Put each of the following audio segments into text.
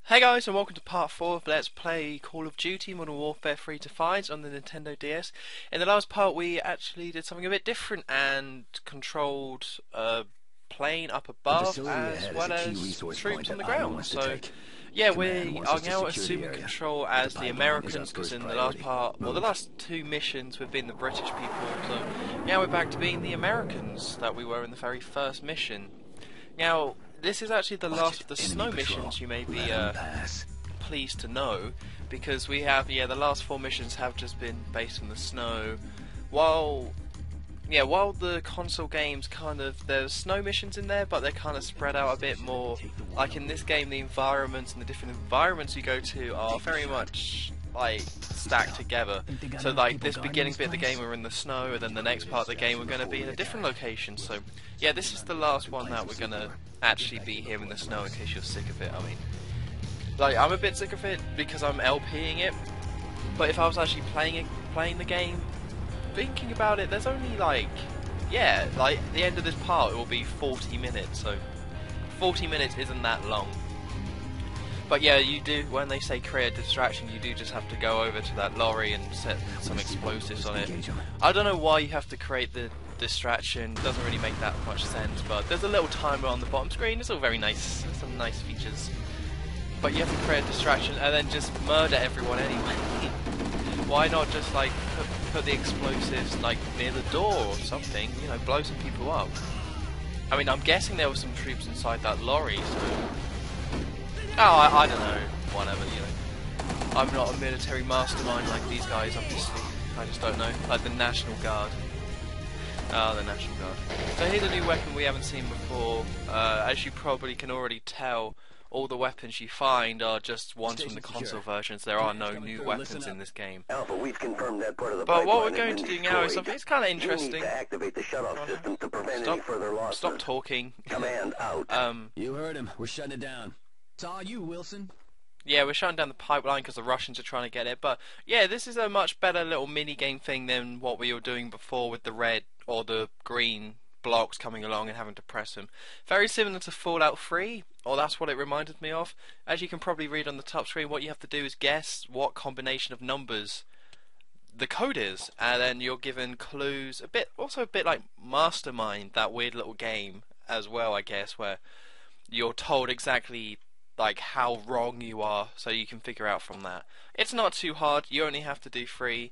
Hey guys, and welcome to part 4 of Let's Play Call of Duty Modern Warfare 3 Defiance on the Nintendo DS. In the last part we actually did something a bit different and controlled a plane up above as well as troops on the ground. So yeah, we are now assuming control as the Americans, because in the last part, or the last two missions we've been the British people, so now we're back to being the Americans that we were in the very first mission. Now, this is actually the last of the snow missions, you may be pleased to know, because we have, the last 4 missions have just been based on the snow. While the console games there's snow missions in there, but they're kind of spread out a bit more. Like in this game, the environments and the different environments you go to are very much like stacked together. So like this beginning bit of the game we're in the snow, and then the next part of the game we're going to be in a different location. So yeah, this is the last one that we're going to actually be here in the snow, in case you're sick of it. I mean, like, I'm a bit sick of it because I'm LPing it, but if I was actually playing the game, thinking about it, there's only like the end of this part it will be 40 minutes, so 40 minutes isn't that long. But yeah, you do, when they say create a distraction, you do just have to go over to that lorry and set some explosives on it. I don't know why you have to create the distraction, doesn't really make that much sense, but there's a little timer on the bottom screen. It's all very nice, there's some nice features. But you have to create a distraction and then just murder everyone anyway. Why not just like put the explosives like near the door or something, you know, blow some people up. I mean, I'm guessing there were some troops inside that lorry, so I don't know, whatever, you know. I'm not a military mastermind like these guys, obviously. I just don't know. Like the National Guard. Ah, the National Guard. So here's a new weapon we haven't seen before. As you probably can already tell, all the weapons you find are just ones from the console versions. There are no new weapons in this game. Alpha, we've confirmed that part of the but what we're pipeline going to do now is something, it's kind of interesting. You need to activate the shut-off system to prevent any further losses. Stop talking. Command out. You heard him. We're shutting it down. It's all you, Wilson. Yeah, we're shutting down the pipeline because the Russians are trying to get it. But yeah, this is a much better little mini-game thing than what we were doing before with the red or the green blocks coming along and having to press them. Very similar to Fallout 3, or that's what it reminded me of. As you can probably read on the top screen, what you have to do is guess what combination of numbers the code is, and then you're given clues. Also a bit like Mastermind, that weird little game as well, I guess, where you're told exactly like how wrong you are, so you can figure out from that. It's not too hard. You only have to do 3.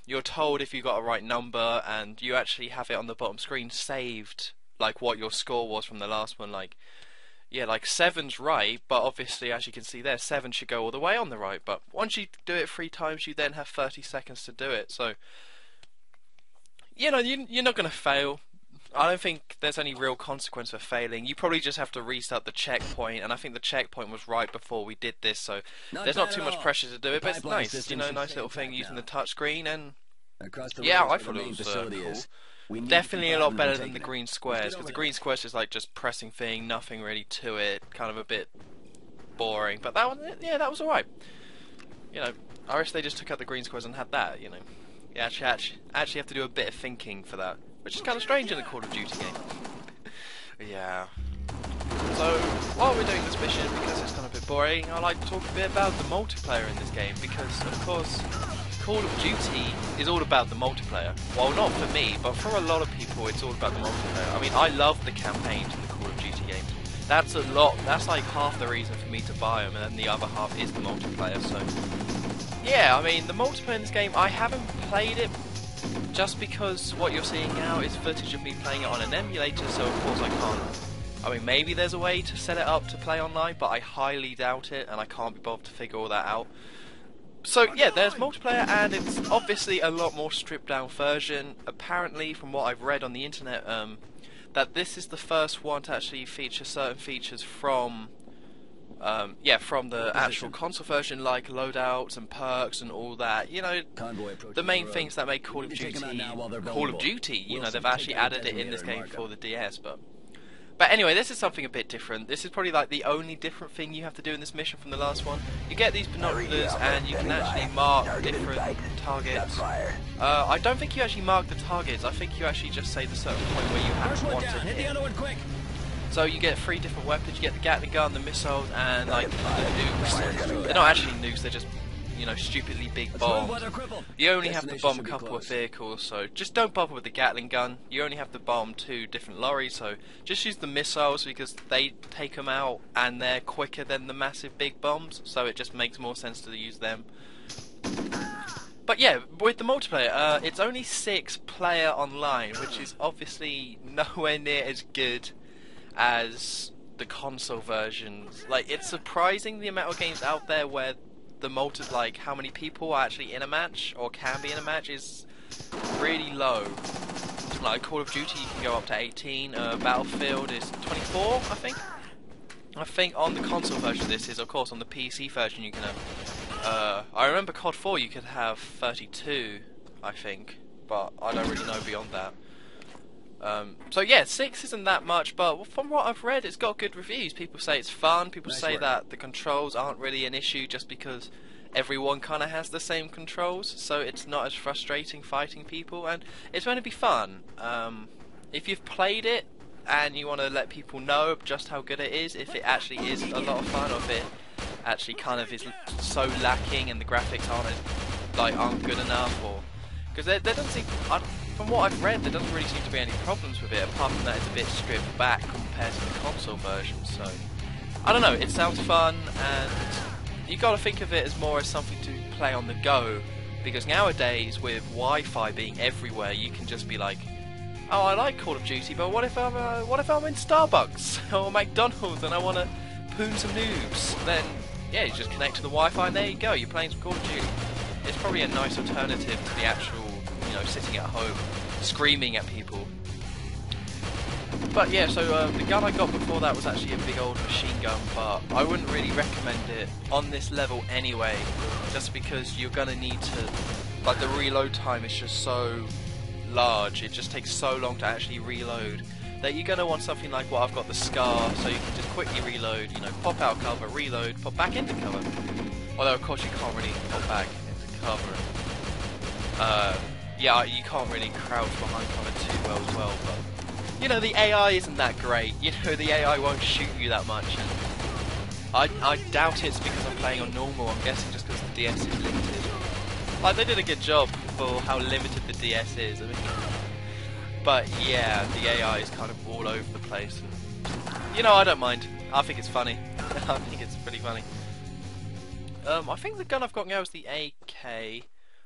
You're told if you got a right number, and you actually have it on the bottom screen saved, like what your score was from the last one. Like, yeah, like 7's right, but obviously, as you can see there, 7 should go all the way on the right. But once you do it 3 times, you then have 30 seconds to do it. So, you know, you're not going to fail. I don't think there's any real consequence for failing. You probably just have to restart the checkpoint, and I think the checkpoint was right before we did this, so there's not too much pressure to do it, but it's nice, you know, nice little thing using the touchscreen, and yeah, I thought it was cool. Definitely a lot better than the green squares, because the green squares is like just pressing thing, nothing really to it, kind of a bit boring, but that one, yeah, that was alright. You know, I wish they just took out the green squares and had that, you know. You actually have to do a bit of thinking for that, which is kind of strange in a Call of Duty game. Yeah. So, while we're doing this mission, because it's kind of a bit boring, I'd like to talk a bit about the multiplayer in this game, because, of course, Call of Duty is all about the multiplayer. Well, not for me, but for a lot of people, it's all about the multiplayer. I mean, I love the campaigns in the Call of Duty games. That's a lot. That's like half the reason for me to buy them, and then the other half is the multiplayer, so yeah, I mean, the multiplayer in this game, I haven't played it just because what you're seeing now is footage of me playing it on an emulator, so of course I can't. I mean, maybe there's a way to set it up to play online, but I highly doubt it, and I can't be bothered to figure all that out. So yeah, there's multiplayer, and it's obviously a lot more stripped down version. Apparently, from what I've read on the internet, that this is the first one to actually feature certain features from from the actual console version, like loadouts and perks and all that. You know, the main things that make Call of Duty Call of Duty. You know, they've actually added it in this game for the DS, But anyway, this is something a bit different. This is probably like the only different thing you have to do in this mission from the last one. You get these binoculars and you can actually mark different targets. I don't think you actually mark the targets. I think you actually just say the certain point where you have one to hit. So you get 3 different weapons. You get the Gatling gun, the missiles, and like the nukes. They're not actually nukes. They're just, you know, stupidly big bombs. You only have to bomb a couple of vehicles, so just don't bother with the Gatling gun. You only have to bomb 2 different lorries, so just use the missiles because they take them out and they're quicker than the massive big bombs, so it just makes more sense to use them. But yeah, with the multiplayer, it's only 6 player online, which is obviously nowhere near as good as the console versions. Like, it's surprising the amount of games out there where the like how many people are actually in a match or can be in a match is really low. Like Call of Duty, you can go up to 18. Battlefield is 24, I think. I think on the console version of this is, of course, on the PC version you can have. I remember COD 4 you could have 32, I think, but I don't really know beyond that. So yeah, 6 isn't that much, but from what I've read, it's got good reviews. People say it's fun. People say that the controls aren't really an issue, just because everyone kind of has the same controls, so it's not as frustrating fighting people, and it's going to be fun. If you've played it and you want to let people know just how good it is, if it actually is a lot of fun, or if it actually kind of is so lacking and the graphics aren't good enough, or because there doesn't seem, from what I've read, there doesn't really seem to be any problems with it, apart from that it's a bit stripped back compared to the console version. So I don't know, it sounds fun, and you got to think of it as more as something to play on the go, because nowadays with Wi-Fi being everywhere, you can just be like, oh, I like Call of Duty, but what if I'm in Starbucks or McDonald's and I want to poon some noobs? Then yeah, you just connect to the Wi-Fi and there you go, you're playing some Call of Duty. It's probably a nice alternative to the actual, you know, sitting at home screaming at people. But yeah, so the gun I got before that was actually a big old machine gun, but I wouldn't really recommend it on this level anyway, just because you're gonna need to, like, the reload time is just so large, it just takes so long to actually reload, that you're gonna want something like what I've got, the Scar, so you can just quickly reload, you know, pop out cover, reload, pop back into cover. Although of course you can't really pop back into cover. Yeah, you can't really crouch behind cover too well as well, but you know, the AI isn't that great. You know, the AI won't shoot you that much. And I doubt it's because I'm playing on normal. I'm guessing just because the DS is limited. Like, they did a good job for how limited the DS is. I mean, but yeah, the AI is kind of all over the place. And, you know, I don't mind. I think it's funny. I think it's pretty funny. I think the gun I've got now is the AK,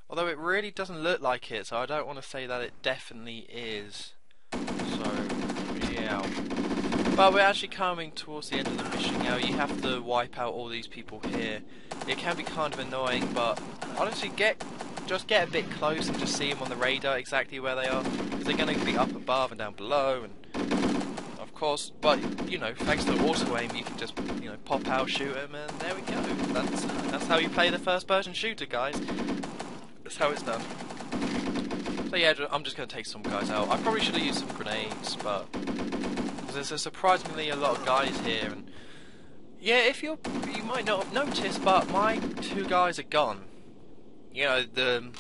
although it really doesn't look like it, so I don't want to say that it definitely is. So, yeah. But we're actually coming towards the end of the mission now. You have to wipe out all these people here. It can be kind of annoying, but honestly, just get a bit close and just see them on the radar exactly where they are, because they're going to be up above and down below, and of course, but you know, thanks to auto aim, you can just, you know, pop out, shoot them, and there we go. That's how you play the first-person shooter, guys. That's how it's done. So yeah, I'm just going to take some guys out. I probably should have used some grenades, but there's surprisingly a lot of guys here, and yeah, you might not have noticed, but my 2 guys are gone. You know, the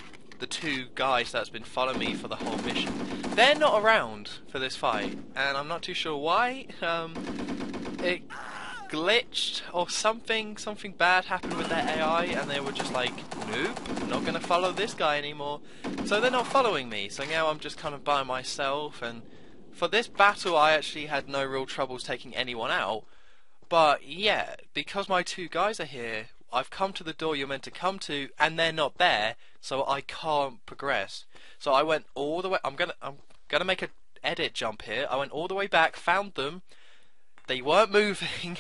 2 guys that's been following me for the whole mission, they're not around for this fight, and I'm not too sure why. It glitched or something bad happened with their AI, and they were just like, nope, I'm not gonna follow this guy anymore. So they're not following me, so now I'm just kind of by myself, and for this battle I actually had no real troubles taking anyone out. But yeah, because my 2 guys are here, I've come to the door you're meant to come to, and they're not there, so I can't progress. So I went all the way. I'm gonna make an edit jump here. I went all the way back, found them. They weren't moving.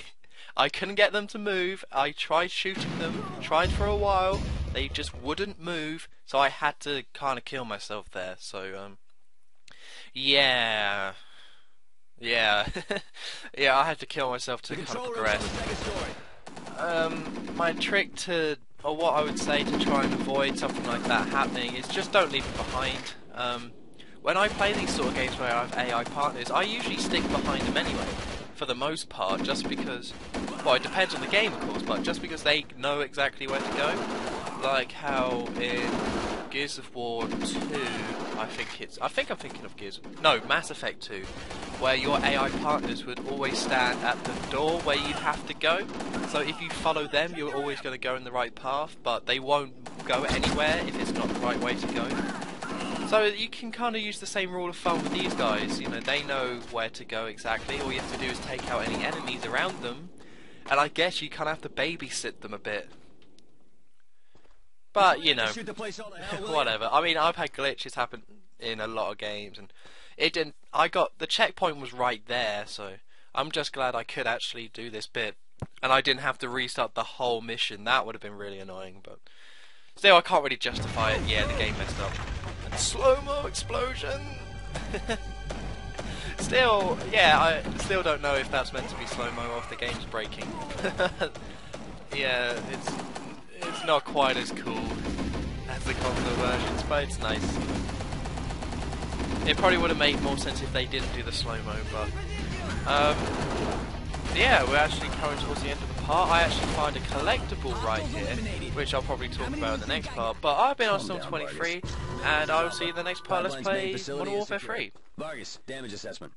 I couldn't get them to move. I tried shooting them, tried for a while. They just wouldn't move, so I had to kind of kill myself there. So yeah. Yeah, I had to kill myself to kind of progress. My trick to, or what I would say to try and avoid something like that happening, is just don't leave them behind. When I play these sort of games where I have AI partners, I usually stick behind them anyway, for the most part, just because, well, it depends on the game of course, but just because they know exactly where to go. Like how in Gears of War 2, I think I'm thinking of Gears. No, Mass Effect 2, where your AI partners would always stand at the door where you have to go. So if you follow them, you're always going to go in the right path, but they won't go anywhere if it's not the right way to go. So you can kind of use the same rule of thumb with these guys. You know, they know where to go exactly. All you have to do is take out any enemies around them, and I guess you kind of have to babysit them a bit. But, you know, whatever. I mean, I've had glitches happen in a lot of games, and it didn't. The checkpoint was right there, so I'm just glad I could actually do this bit, and I didn't have to restart the whole mission. That would have been really annoying, but still, I can't really justify it. Yeah, the game messed up. And slow-mo explosion. Still, yeah, I still don't know if that's meant to be slow-mo or if the game's breaking. Yeah, it's not quite as cool as the console versions, but it's nice. It probably would have made more sense if they didn't do the slow-mo, but yeah, we're actually coming towards the end of the part. I actually find a collectible right here, which I'll probably talk about in the next part, but I've been on Storm 23, and I will see you in the next part. Let's play Modern Warfare 3. Vargas, damage assessment.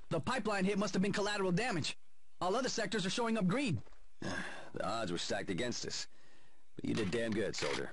The pipeline hit must have been collateral damage. All other sectors are showing up green. The odds were stacked against us. But you did damn good, soldier.